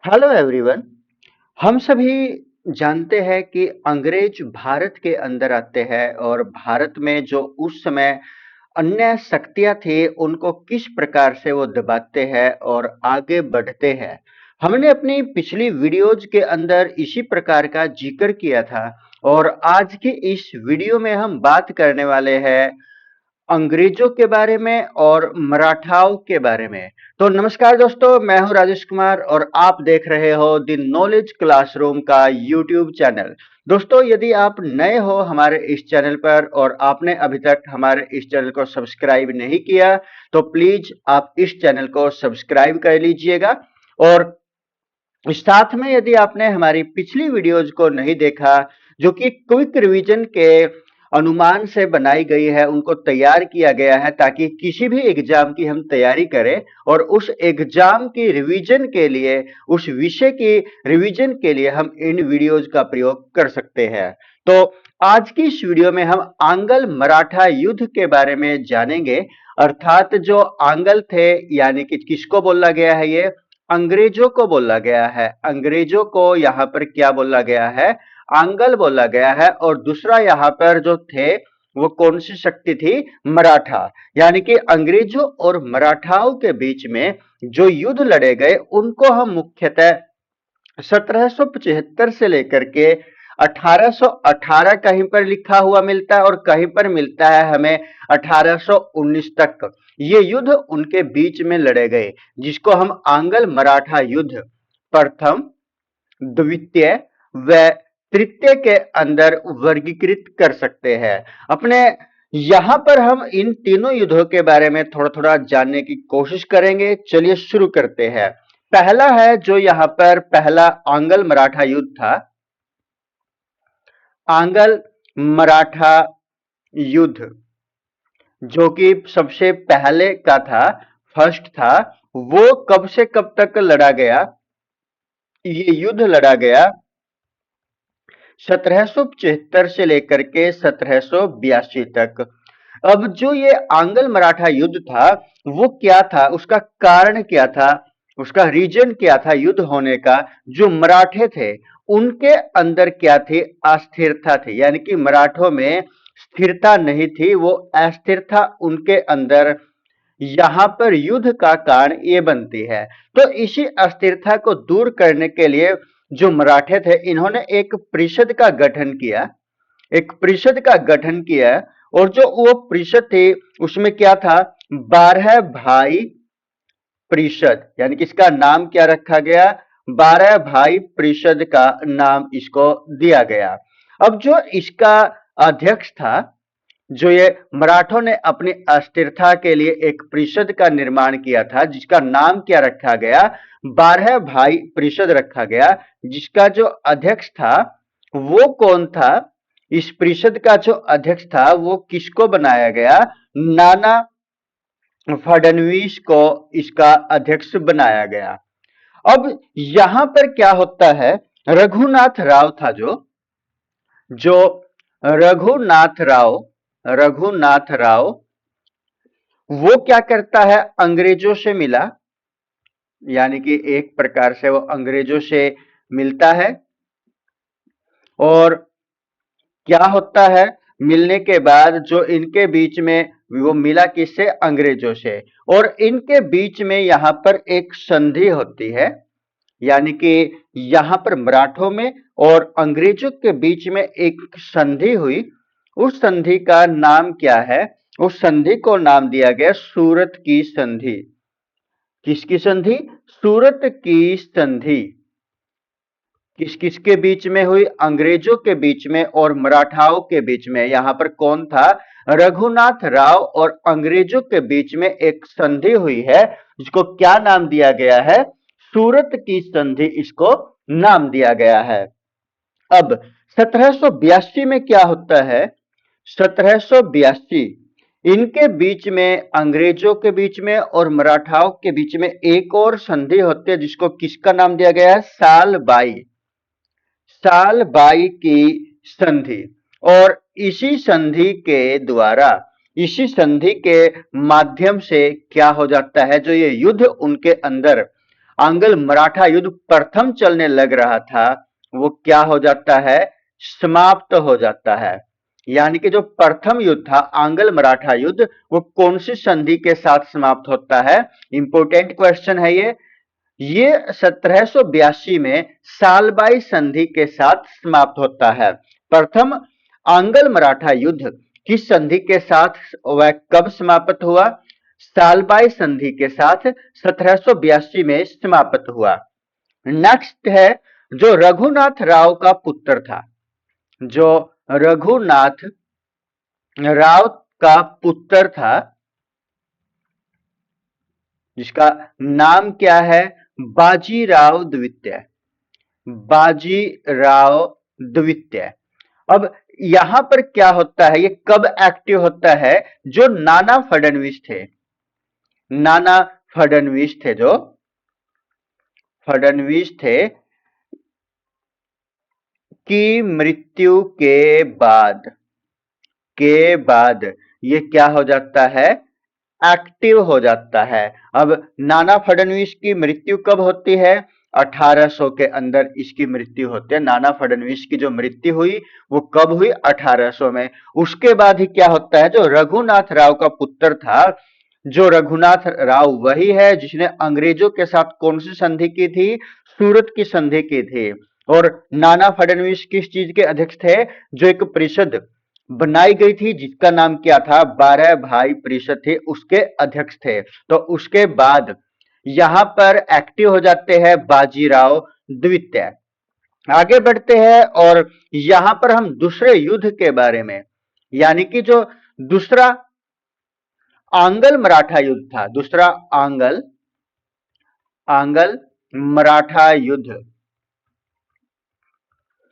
Hello everyone. हम सभी जानते हैं कि अंग्रेज भारत के अंदर आते हैं और भारत में जो उस समय अन्य शक्तियां थी उनको किस प्रकार से वो दबाते हैं और आगे बढ़ते हैं। हमने अपनी पिछली वीडियोज के अंदर इसी प्रकार का जिक्र किया था और आज की इस वीडियो में हम बात करने वाले हैं अंग्रेजों के बारे में और मराठाओं के बारे में। तो नमस्कार दोस्तों, मैं हूं राजेश कुमार और आप देख रहे हो द नॉलेज क्लासरूम का यूट्यूब चैनल। दोस्तों, यदि आप नए हो हमारे इस चैनल पर और आपने अभी तक हमारे इस चैनल को सब्सक्राइब नहीं किया तो प्लीज आप इस चैनल को सब्सक्राइब कर लीजिएगा। और साथ में यदि आपने हमारी पिछली वीडियोज को नहीं देखा जो कि क्विक रिवीजन के अनुमान से बनाई गई है, उनको तैयार किया गया है ताकि किसी भी एग्जाम की हम तैयारी करें और उस एग्जाम की रिवीजन के लिए, उस विषय की रिवीजन के लिए हम इन वीडियोज का प्रयोग कर सकते हैं। तो आज की इस वीडियो में हम आंग्ल मराठा युद्ध के बारे में जानेंगे। अर्थात जो आंग्ल थे यानी कि किसको बोला गया है, ये अंग्रेजों को बोला गया है। अंग्रेजों को यहाँ पर क्या बोला गया है? आंग्ल बोला गया है। और दूसरा यहाँ पर जो थे वो कौन सी शक्ति थी? मराठा। यानी कि अंग्रेजों और मराठाओं के बीच में जो युद्ध लड़े गए उनको हम मुख्यतः 1775 से लेकर के 1818 कहीं पर लिखा हुआ मिलता है और कहीं पर मिलता है हमें 1819 तक। ये युद्ध उनके बीच में लड़े गए जिसको हम आंग्ल मराठा युद्ध प्रथम, द्वितीय व तृतीय के अंदर वर्गीकृत कर सकते हैं। अपने यहां पर हम इन तीनों युद्धों के बारे में थोड़ा थोड़ा जानने की कोशिश करेंगे। चलिए शुरू करते हैं। पहला है जो यहां पर पहला आंग्ल मराठा युद्ध था, आंग्ल मराठा युद्ध जो कि सबसे पहले का था, फर्स्ट था। वो कब से कब तक लड़ा गया? ये युद्ध लड़ा गया 1775 से लेकर के 1782 तक। अब जो ये आंग्ल मराठा युद्ध था वो क्या था, उसका कारण क्या था, उसका रीजन क्या था युद्ध होने का? जो मराठे थे उनके अंदर क्या थी? अस्थिरता थी। यानी कि मराठों में स्थिरता नहीं थी, वो अस्थिरता उनके अंदर यहां पर युद्ध का कारण ये बनती है। तो इसी अस्थिरता को दूर करने के लिए जो मराठे थे इन्होंने एक परिषद का गठन किया, एक परिषद का गठन किया। और जो वो परिषद थी उसमें क्या था? 12 भाई परिषद। यानी कि इसका नाम क्या रखा गया? 12 भाई परिषद का नाम इसको दिया गया। अब जो इसका अध्यक्ष था, जो ये मराठों ने अपनी अस्थिरता के लिए एक परिषद का निर्माण किया था जिसका नाम क्या रखा गया? 12 भाई परिषद रखा गया। जिसका जो अध्यक्ष था वो कौन था? इस परिषद का जो अध्यक्ष था वो किसको बनाया गया? नाना फडणवीस को इसका अध्यक्ष बनाया गया। अब यहां पर क्या होता है? रघुनाथ राव था, जो रघुनाथ राव वो क्या करता है? अंग्रेजों से मिला। यानी कि एक प्रकार से वो अंग्रेजों से मिलता है। और क्या होता है? मिलने के बाद जो इनके बीच में वो मिला किससे? अंग्रेजों से। और इनके बीच में यहां पर एक संधि होती है। यानी कि यहां पर मराठों में और अंग्रेजों के बीच में एक संधि हुई। उस संधि का नाम क्या है? उस संधि को नाम दिया गया सूरत की संधि। किसकी संधि? सूरत की संधि। किस किस के बीच में हुई? अंग्रेजों के बीच में और मराठाओं के बीच में। यहां पर कौन था? रघुनाथ राव और अंग्रेजों के बीच में एक संधि हुई है जिसको क्या नाम दिया गया है? सूरत की संधि इसको नाम दिया गया है। अब 1782 में क्या होता है? 1782 इनके बीच में, अंग्रेजों के बीच में और मराठाओं के बीच में एक और संधि होती है जिसको किसका नाम दिया गया है? साल बाई की संधि। और इसी संधि के द्वारा, इसी संधि के माध्यम से क्या हो जाता है? जो ये युद्ध उनके अंदर आंग्ल मराठा युद्ध प्रथम चलने लग रहा था, वो क्या हो जाता है, समाप्त हो जाता है। यानी कि जो प्रथम युद्ध था आंग्ल मराठा युद्ध, वो कौन सी संधि के साथ समाप्त होता है? इंपोर्टेंट क्वेश्चन है ये 1782 में सालबाई संधि के साथ समाप्त होता है। प्रथम आंग्ल मराठा युद्ध किस संधि के साथ वह कब समाप्त हुआ? सालबाई संधि के साथ 1782 में समाप्त हुआ। नेक्स्ट है, जो रघुनाथ राव का पुत्र था, जो रघुनाथ राव का पुत्र था, जिसका नाम क्या है? बाजीराव द्वितीय। बाजीराव द्वितीय। अब यहां पर क्या होता है, ये कब एक्टिव होता है? जो नाना फडणवीस थे, नाना फडणवीस थे, जो फडणवीस थे की मृत्यु के बाद ये क्या हो जाता है? एक्टिव हो जाता है। अब नाना फडणवीस की मृत्यु कब होती है? 1800 के अंदर इसकी मृत्यु होती है। नाना फडणवीस की जो मृत्यु हुई वो कब हुई? 1800 में। उसके बाद ही क्या होता है, जो रघुनाथ राव का पुत्र था, जो रघुनाथ राव वही है जिसने अंग्रेजों के साथ कौन सी संधि की थी? सूरत की संधि की थी। और नाना फडणवीस किस चीज के अध्यक्ष थे? जो एक परिषद बनाई गई थी जिसका नाम क्या था? 12 भाई परिषद थी, उसके अध्यक्ष थे। तो उसके बाद यहां पर एक्टिव हो जाते हैं बाजीराव द्वितीय। आगे बढ़ते हैं और यहां पर हम दूसरे युद्ध के बारे में, यानी कि जो दूसरा आंग्ल मराठा युद्ध था, दूसरा आंग्ल मराठा युद्ध,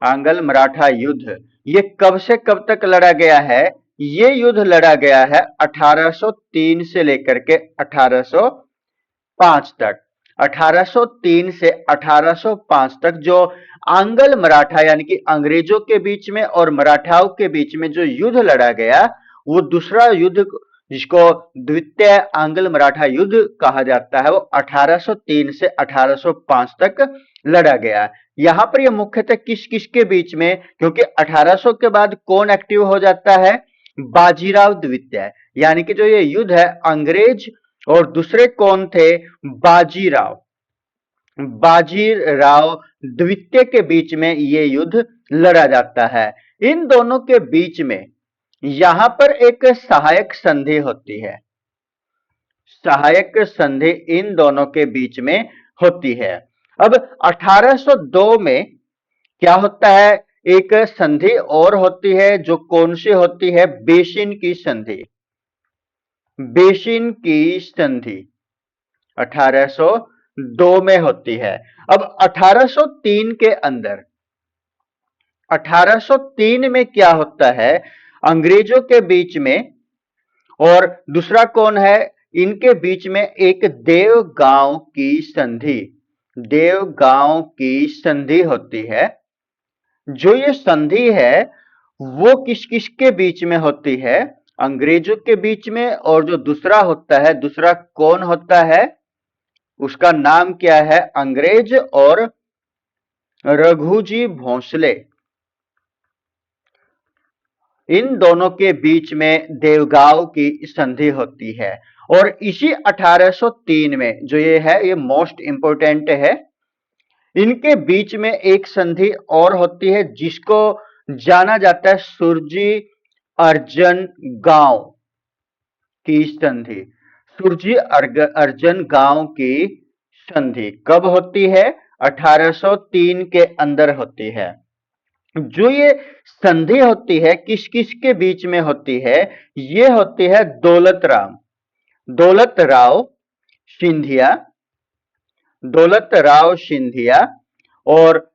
आंग्ल मराठा युद्ध, ये कब से कब तक लड़ा गया है? ये युद्ध लड़ा गया है 1803 से लेकर के 1805 तक। 1803 से 1805 तक जो आंग्ल मराठा यानी कि अंग्रेजों के बीच में और मराठाओं के बीच में जो युद्ध लड़ा गया, वो दूसरा युद्ध जिसको द्वितीय आंग्ल मराठा युद्ध कहा जाता है, वो 1803 से 1805 तक लड़ा गया। यहां पर ये मुख्यतः किस किस के बीच में, क्योंकि 1800 के बाद कौन एक्टिव हो जाता है? बाजीराव द्वितीय। यानी कि जो ये युद्ध है, अंग्रेज और दूसरे कौन थे? बाजीराव, बाजीराव द्वितीय के बीच में ये युद्ध लड़ा जाता है। इन दोनों के बीच में यहां पर एक सहायक संधि होती है, सहायक संधि इन दोनों के बीच में होती है। अब 1802 में क्या होता है? एक संधि और होती है, जो कौन सी होती है? बेसिन की संधि, बेसिन की संधि 1802 में होती है। अब 1803 के अंदर, 1803 में क्या होता है? अंग्रेजों के बीच में और दूसरा कौन है? इनके बीच में एक देवगांव की संधि, देवगांव की संधि होती है। जो ये संधि है वो किस किस के बीच में होती है? अंग्रेजों के बीच में, और जो दूसरा होता है, दूसरा कौन होता है? उसका नाम क्या है? अंग्रेज और रघुजी भोंसले, इन दोनों के बीच में देवगांव की संधि होती है। और इसी 1803 में जो ये है, ये मोस्ट इंपोर्टेंट है, इनके बीच में एक संधि और होती है जिसको जाना जाता है सुरजी अर्जन गांव की संधि। सुरजी अर्जन गांव की संधि कब होती है? 1803 के अंदर होती है। जो ये संधि होती है किस किस के बीच में होती है? ये होती है दौलत राव सिंधिया, दौलत राव सिंधिया और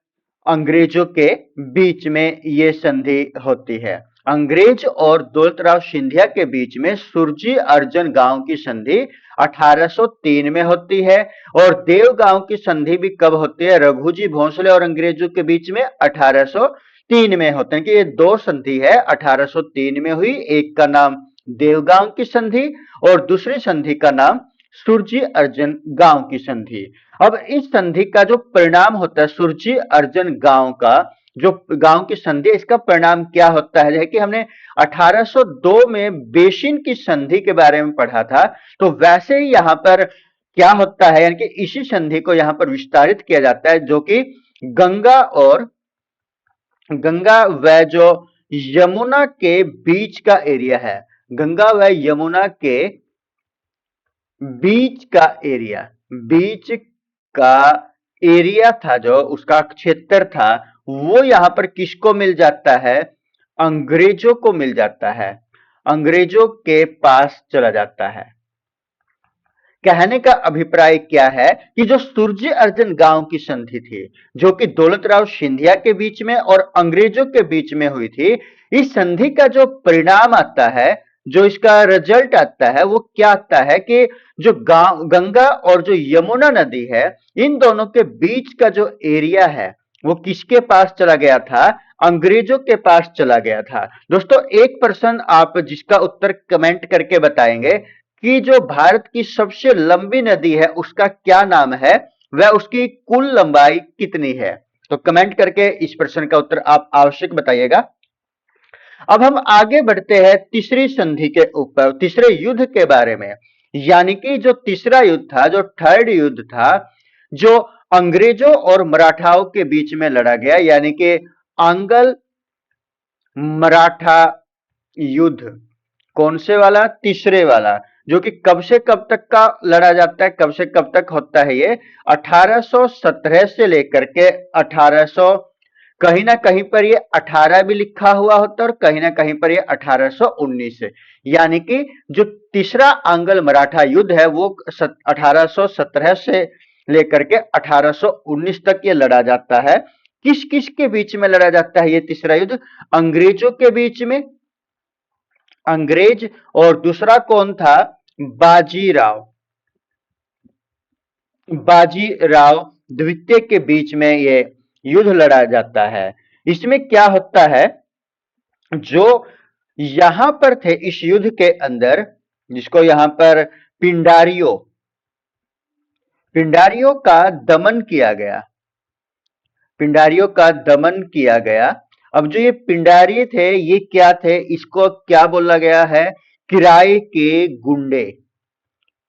अंग्रेजों के बीच में ये संधि होती है। अंग्रेज और दौलत राव सिंधिया के बीच में सुरजी अर्जन गांव की संधि 1803 में होती है। और देवगांव की संधि भी कब होती है? रघुजी भोंसले और अंग्रेजों के बीच में 1803 में होते हैं। कि ये दो संधि है 1803 में हुई, एक का नाम देवगांव की संधि और दूसरी संधि का नाम सुरजी अर्जन गांव की संधि। अब इस संधि का जो परिणाम होता है, सुरजी अर्जन गांव का जो गांव की संधि, इसका परिणाम क्या होता है, जैसे कि हमने 1802 में बेसिन की संधि के बारे में पढ़ा था, तो वैसे ही यहां पर क्या होता है, यानी कि इसी संधि को यहां पर विस्तारित किया जाता है, जो कि गंगा और गंगा व जो यमुना के बीच का एरिया है, गंगा व यमुना के बीच का एरिया, बीच का एरिया था, जो उसका क्षेत्र था, वो यहां पर किसको मिल जाता है, अंग्रेजों को मिल जाता है, अंग्रेजों के पास चला जाता है। कहने का अभिप्राय क्या है कि जो सूर्य अर्जन गांव की संधि थी, जो कि दौलत राव सिंधिया के बीच में और अंग्रेजों के बीच में हुई थी, इस संधि का जो परिणाम आता है, जो इसका रिजल्ट आता है, वो क्या आता है कि जो गांव गंगा और जो यमुना नदी है, इन दोनों के बीच का जो एरिया है, वो किसके पास चला गया था, अंग्रेजों के पास चला गया था। दोस्तों, एक प्रश्न आप जिसका उत्तर कमेंट करके बताएंगे कि जो भारत की सबसे लंबी नदी है उसका क्या नाम है, वह उसकी कुल लंबाई कितनी है, तो कमेंट करके इस प्रश्न का उत्तर आप आवश्यक बताइएगा। अब हम आगे बढ़ते हैं तीसरी संधि के ऊपर, तीसरे युद्ध के बारे में, यानी कि जो तीसरा युद्ध था, जो थर्ड युद्ध था, जो अंग्रेजों और मराठाओं के बीच में लड़ा गया, यानी कि आंग्ल मराठा युद्ध। कौन से वाला, तीसरे वाला, जो कि कब से कब तक का लड़ा जाता है, कब से कब तक होता है ये, 1817 से लेकर के 1800, कहीं ना कहीं पर ये 18 भी लिखा हुआ होता है और कहीं ना कहीं पर ये 1819 है, यानी कि जो तीसरा आंग्ल मराठा युद्ध है वो 1817 से लेकर के 1819 तक ये लड़ा जाता है। किस किस के बीच में लड़ा जाता है ये तीसरा युद्ध, अंग्रेजों के बीच में, अंग्रेज, और दूसरा कौन था, बाजीराव, बाजीराव द्वितीय के बीच में ये युद्ध लड़ा जाता है। इसमें क्या होता है, जो यहां पर थे इस युद्ध के अंदर, जिसको यहां पर पिंडारियों, पिंडारियों का दमन किया गया, पिंडारियों का दमन किया गया। अब जो ये पिंडारी थे, ये क्या थे, इसको क्या बोला गया है, किराए के गुंडे,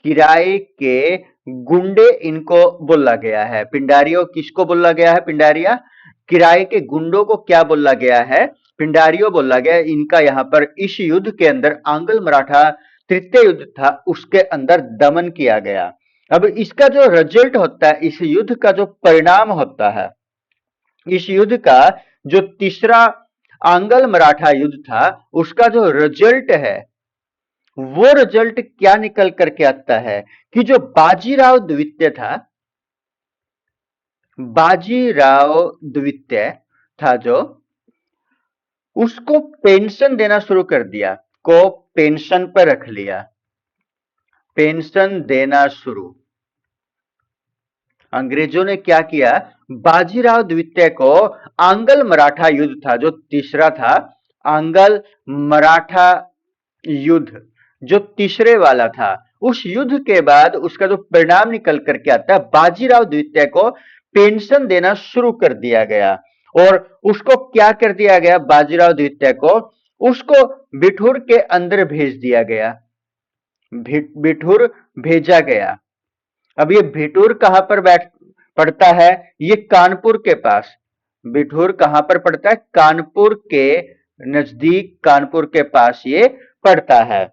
किराए के गुंडे इनको बोला गया है। पिंडारियों किसको बोला गया है, पिंडारिया, किराए के गुंडों को क्या बोला गया है, पिंडारियों बोला गया। इनका यहां पर इस युद्ध के अंदर आंग्ल मराठा तृतीय युद्ध था उसके अंदर दमन किया गया। अब इसका जो रिजल्ट होता है, इस युद्ध का जो परिणाम होता है, इस युद्ध का जो तीसरा आंग्ल मराठा युद्ध था उसका जो रिजल्ट है, वो रिजल्ट क्या निकल करके आता है कि जो बाजीराव द्वितीय था, बाजीराव द्वितीय था, जो उसको पेंशन देना शुरू कर दिया, को पेंशन पर रख लिया, पेंशन देना शुरू। अंग्रेजों ने क्या किया, बाजीराव द्वितीय को, आंग्ल मराठा युद्ध था जो तीसरा था, आंग्ल मराठा युद्ध जो तीसरे वाला था, उस युद्ध के बाद उसका जो परिणाम निकल करके आता है, बाजीराव द्वितीय को पेंशन देना शुरू कर दिया गया। और उसको क्या कर दिया गया, बाजीराव द्वितीय को, उसको बिठूर के अंदर भेज दिया गया, बिठूर भेजा गया। अब ये भिठूर कहां पर बैठ पड़ता है, ये कानपुर के पास, बिठूर कहां पर पड़ता है, कानपुर के नजदीक, कानपुर के पास ये पड़ता है।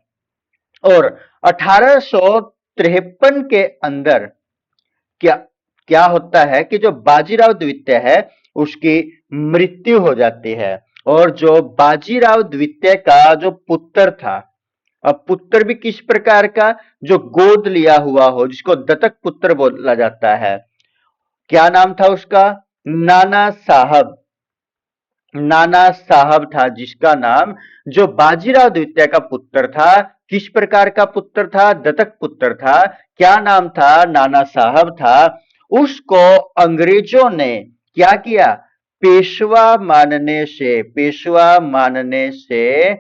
और 1853 के अंदर क्या क्या होता है कि जो बाजीराव द्वितीय है उसकी मृत्यु हो जाती है। और जो बाजीराव द्वितीय का जो पुत्र था, अब पुत्र भी किस प्रकार का, जो गोद लिया हुआ हो, जिसको दत्तक पुत्र बोला जाता है, क्या नाम था उसका, नाना साहब, नाना साहब था जिसका नाम, जो बाजीराव द्वितीय का पुत्र था, किस प्रकार का पुत्र था, दत्तक पुत्र था, क्या नाम था, नाना साहब था। उसको अंग्रेजों ने क्या किया, पेशवा मानने से, पेशवा मानने से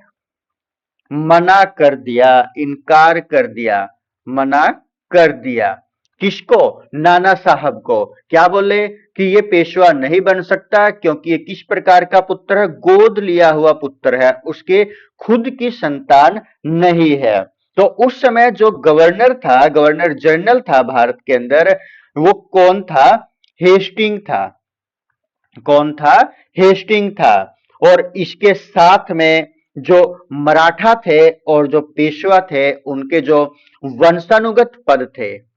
मना कर दिया, इनकार कर दिया, मना कर दिया। किसको? नाना साहब को। क्या बोले कि ये पेशवा नहीं बन सकता क्योंकि ये किस प्रकार का पुत्र है? गोद लिया हुआ पुत्र है, उसके खुद की संतान नहीं है। तो उस समय जो गवर्नर था, गवर्नर जनरल था भारत के अंदर, वो कौन था? हेस्टिंग था। कौन था? हेस्टिंग था। और इसके साथ में जो मराठा थे और जो पेशवा थे, उनके जो वंशानुगत पद थे,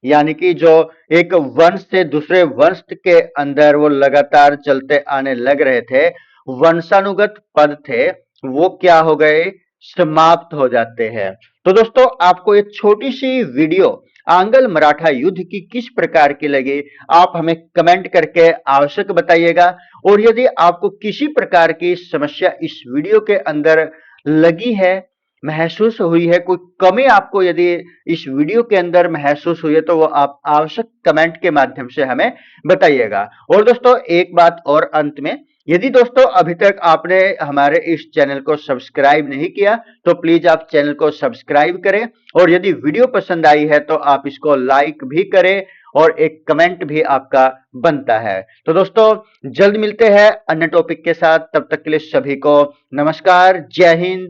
यानी कि जो एक वंश से दूसरे वंश के अंदर वो लगातार चलते आने लग रहे थे, वंशानुगत पद थे, वो क्या हो गए? समाप्त हो जाते हैं। तो दोस्तों, आपको एक छोटी सी वीडियो आंग्ल मराठा युद्ध की किस प्रकार की लगी, आप हमें कमेंट करके आवश्यक बताइएगा। और यदि आपको किसी प्रकार की समस्या इस वीडियो के अंदर लगी है, महसूस हुई है, कोई कमी आपको यदि इस वीडियो के अंदर महसूस हुई है, तो वो आप आवश्यक कमेंट के माध्यम से हमें बताइएगा। और दोस्तों, एक बात और अंत में, यदि दोस्तों अभी तक आपने हमारे इस चैनल को सब्सक्राइब नहीं किया, तो प्लीज आप चैनल को सब्सक्राइब करें। और यदि वीडियो पसंद आई है तो आप इसको लाइक भी करें और एक कमेंट भी आपका बनता है। तो दोस्तों, जल्द मिलते हैं अन्य टॉपिक के साथ। तब तक के लिए सभी को नमस्कार, जय हिंद,